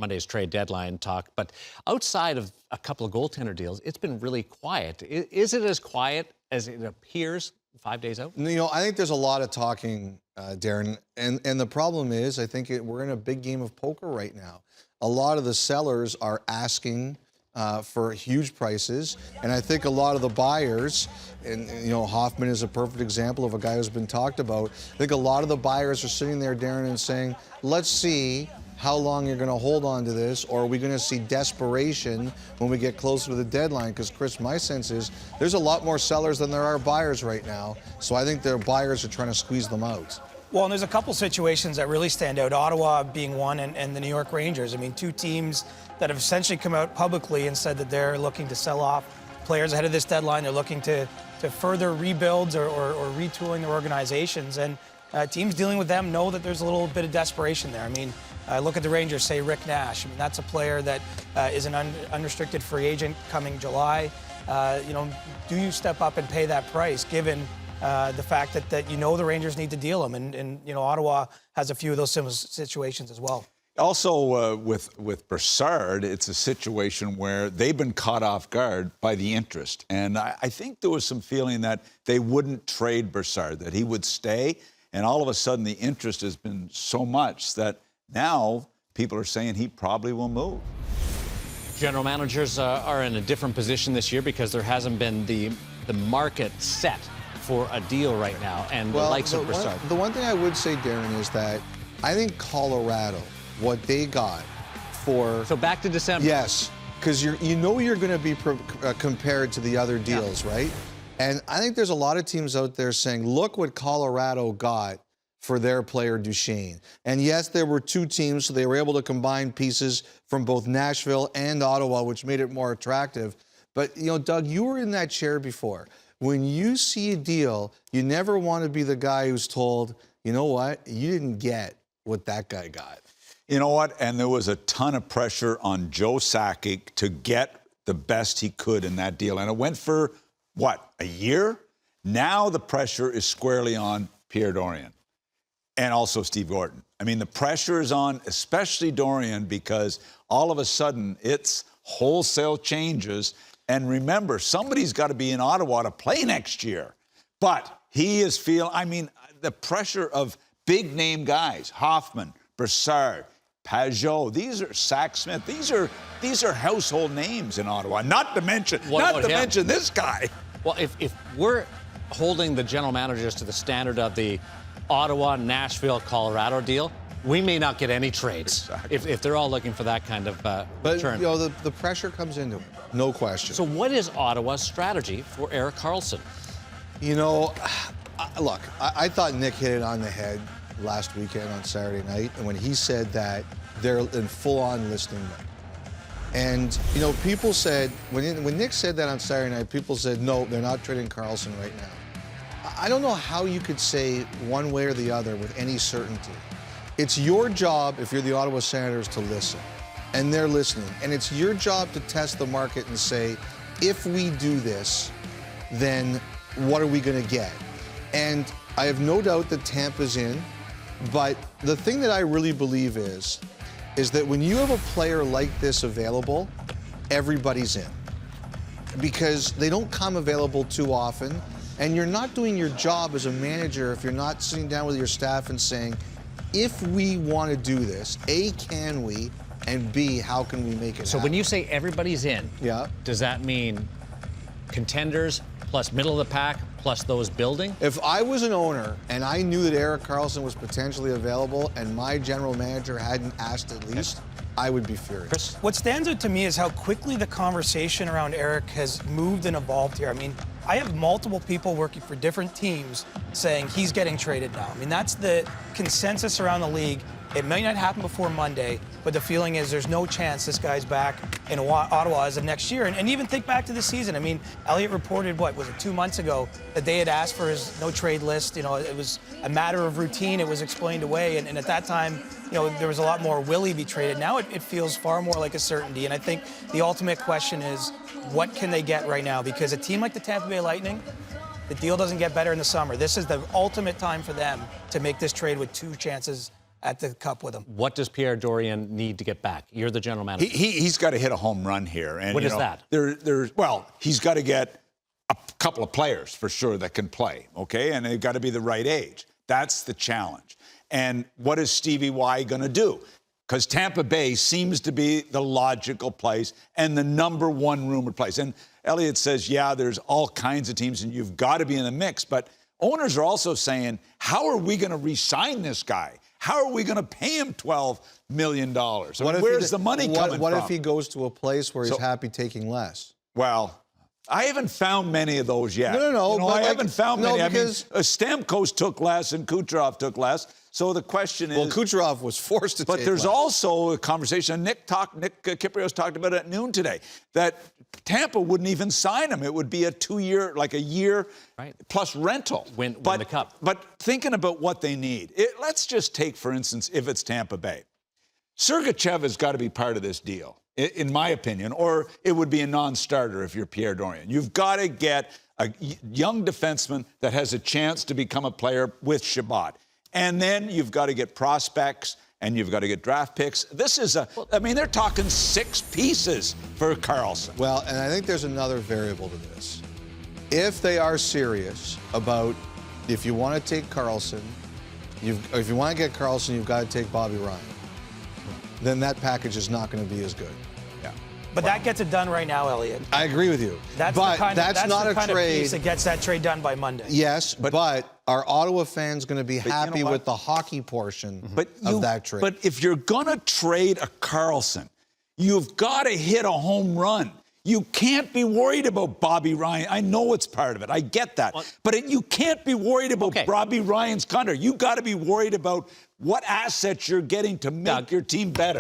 Monday's trade deadline talk. But outside of a couple of goaltender deals, it's been really quiet. Is it as quiet as it appears 5 days out? I think there's a lot of talking, Darren. And the problem is, I think we're in a big game of poker right now. A lot of the sellers are asking for huge prices. And I think a lot of the buyers, and Hoffman is a perfect example of a guy who's been talked about. I think a lot of the buyers are sitting there, Darren, and saying, let's see how long you're going to hold on to this, or are we going to see desperation when we get closer to the deadline? Because, Chris, my sense is there's a lot more sellers than there are buyers right now. So I think their buyers are trying to squeeze them out. Well, and there's a couple situations that really stand out, Ottawa being one and the New York Rangers. I mean, two teams that have essentially come out publicly and said that they're looking to sell off players ahead of this deadline. They're looking to further rebuilds or retooling their organizations. And teams dealing with them know that there's a little bit of desperation there. I mean, look at the Rangers, say Rick Nash. I mean, that's a player that is an unrestricted free agent coming July. Do you step up and pay that price given the fact that the Rangers need to deal him? And Ottawa has a few of those similar situations as well. Also, with Brassard, it's a situation where they've been caught off guard by the interest. And I think there was some feeling that they wouldn't trade Brassard, that he would stay. And all of a sudden, the interest has been so much that now people are saying he probably will move. General managers are in a different position this year because there hasn't been the market set for a deal right now, and the likes of Brassard. The one thing I would say, Darren, is that I think Colorado, what they got for... So back to December. Yes, because you're going to be compared to the other deals, right? And I think there's a lot of teams out there saying, look what Colorado got for their player Duchesne. And yes, there were two teams, so they were able to combine pieces from both Nashville and Ottawa, which made it more attractive. But, Doug, you were in that chair before. When you see a deal, you never want to be the guy who's told, you know what, you didn't get what that guy got. You know what? And there was a ton of pressure on Joe Sakic to get the best he could in that deal. And it went for, what, a year? Now the pressure is squarely on Pierre Dorion and also Steve Gordon. I mean, the pressure is on, especially Dorion, because all of a sudden it's wholesale changes. And remember, somebody's got to be in Ottawa to play next year. But he is the pressure of big-name guys, Hoffman, Brassard, Pajot, these are Sack Smith. These are household names in Ottawa. Not to mention this guy. Well, if we're holding the general managers to the standard of the Ottawa, Nashville, Colorado deal, we may not get any trades. Exactly. If they're all looking for that kind of return. But the pressure comes into it, no question. So what is Ottawa's strategy for Erik Karlsson? Look, I thought Nick hit it on the head last weekend on Saturday night, and when he said that they're in full-on listening mode. And, people said, when Nick said that on Saturday night, people said, no, they're not trading Karlsson right now. I don't know how you could say one way or the other with any certainty. It's your job, if you're the Ottawa Senators, to listen. And they're listening. And it's your job to test the market and say, if we do this, then what are we going to get? And I have no doubt that Tampa's in. But the thing that I really believe is that when you have a player like this available, everybody's in. Because they don't come available too often. And you're not doing your job as a manager if you're not sitting down with your staff and saying, if we want to do this, A, can we, and B, how can we make it So happen? when you say everybody's in, does that mean contenders plus middle of the pack plus those building? If I was an owner and I knew that Erik Karlsson was potentially available and my general manager hadn't asked at least, I would be furious. What stands out to me is how quickly the conversation around Erik has moved and evolved here. I mean, I have multiple people working for different teams saying he's getting traded now. I mean, that's the consensus around the league. It may not happen before Monday, but the feeling is there's no chance this guy's back in Ottawa as of next year. And even think back to the season. I mean, Elliott reported, 2 months ago, that they had asked for his no-trade list. It was a matter of routine. It was explained away. And at that time, there was a lot more will he be traded. Now it feels far more like a certainty. And I think the ultimate question is, what can they get right now? Because a team like the Tampa Bay Lightning, the deal doesn't get better in the summer. This is the ultimate time for them to make this trade with two chances at the Cup with him. What does Pierre Dorion need to get back? You're the general manager. He's got to hit a home run here. And What is that? Well, he's got to get a couple of players for sure that can play, okay? And they've got to be the right age. That's the challenge. And what is Stevie Y going to do? Because Tampa Bay seems to be the logical place and the number one rumored place. And Elliott says, yeah, there's all kinds of teams and you've got to be in the mix. But owners are also saying, how are we going to re-sign this guy? How are we going to pay him $12 million? Where's the money coming from? What if he goes to a place where he's happy taking less? Well, I haven't found many of those yet. No. I haven't found many. Because Stamkos took less and Kucherov took less. So the question is... Well, Kucherov was forced to take But there's less. also a conversation, and Nick Kypreos talked about it at noon today, that Tampa wouldn't even sign him. It would be a 2-year, like a year plus rental. Win the Cup. But thinking about what they need, let's just take, for instance, if it's Tampa Bay. Sergachev has got to be part of this deal, in my opinion, or it would be a non-starter if you're Pierre Dorion. You've got to get a young defenseman that has a chance to become a player with Shabbat. And then you've got to get prospects and you've got to get draft picks. This is they're talking 6 pieces for Karlsson. Well, and I think there's another variable to this. If they are serious about, if you want to take Karlsson, if you want to get Karlsson, you've got to take Bobby Ryan. Then that package is not going to be as good. Yeah. But that gets it done right now, Elliott. I agree with you. That's but the kind that's of, not the a kind trade. of piece that gets that trade done by Monday. Yes, but are Ottawa fans going to be happy you know with the hockey portion Mm-hmm. of that trade? But if you're going to trade a Karlsson, you've got to hit a home run. You can't be worried about Bobby Ryan. I know it's part of it. I get that. But you can't be worried about Bobby Ryan's contract. You got to be worried about what assets you're getting to make your team better.